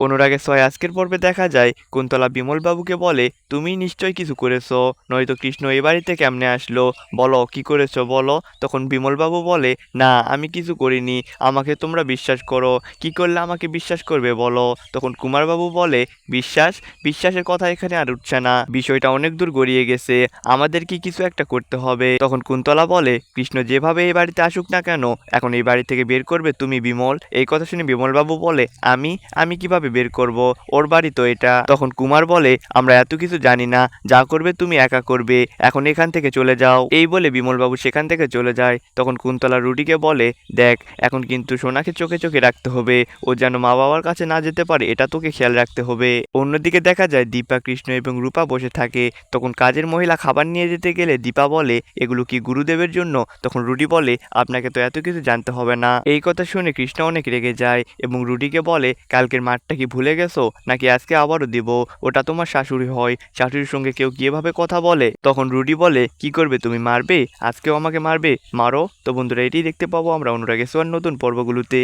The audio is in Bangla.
অনুরাগের ছয় আজকের পর্বে দেখা যায় কুন্তলা বিমলবাবুকে বলে, তুমি নিশ্চয়ই কিছু করেছো, নয়তো কৃষ্ণ এ বাড়িতে কেমনে আসলো, বলো কি করেছো বলো। তখন বিমলবাবু বলে, না আমি কিছু করিনি, আমাকে তোমরা বিশ্বাস করো, কি করলে আমাকে বিশ্বাস করবে বলো। তখন কুমারবাবু বলে, বিশ্বাস, বিশ্বাসের কথা এখানে আর উঠছে না, বিষয়টা অনেক দূর গড়িয়ে গেছে, আমাদের কি কিছু একটা করতে হবে। তখন কুন্তলা বলে, কৃষ্ণ যেভাবে এই বাড়িতে আসুক না কেন, এখন এই বাড়ি থেকে বের করবে তুমি বিমল। এই কথা শুনে বিমলবাবু বলে, আমি আমি কিভাবে বের করব, ওর বাড়ি তো এটা। তখন কুমার বলে, আমরা এত কিছু জানি না, যা করবে তুমি একা করবে, এখন এখান থেকে চলে যাও। এই বলে বিমলবাবু সেখান থেকে চলে যায়। তখন কুন্তলা রুডিকে বলে, দেখ এখন কিন্তু সোনাকে চোখে চোখে রাখতে হবে, ও যেন মা বাবার কাছে না যেতে পারে, এটা তোকে খেয়াল রাখতে হবে। অন্যদিকে দেখা যায় দীপা, কৃষ্ণ এবং রূপা বসে থাকে। তখন কাজের মহিলা খাবার নিয়ে যেতে গেলে দীপা বলে, এগুলো কি গুরুদেবের জন্য? তখন রুডি বলে, আপনাকে তো এত কিছু জানতে হবে না। এই কথা শুনে কৃষ্ণ অনেক রেগে যায় এবং রুডিকে বলে, কালকের মাঠটা কি ভুলে গেছো, নাকি আজকে আবারও দিব? ওটা তোমার শাশুড়ি হয়, শাশুড়ির সঙ্গে কেউ কি এভাবে কথা বলে? তখন রুডি বলে, কি করবে তুমি, মারবে? আজকেও আমাকে মারবে? মারো। তো বন্ধুরা, এটাই দেখতে পাবো আমরা অনুরাগের ছোঁয়ার নতুন পর্বগুলোতে।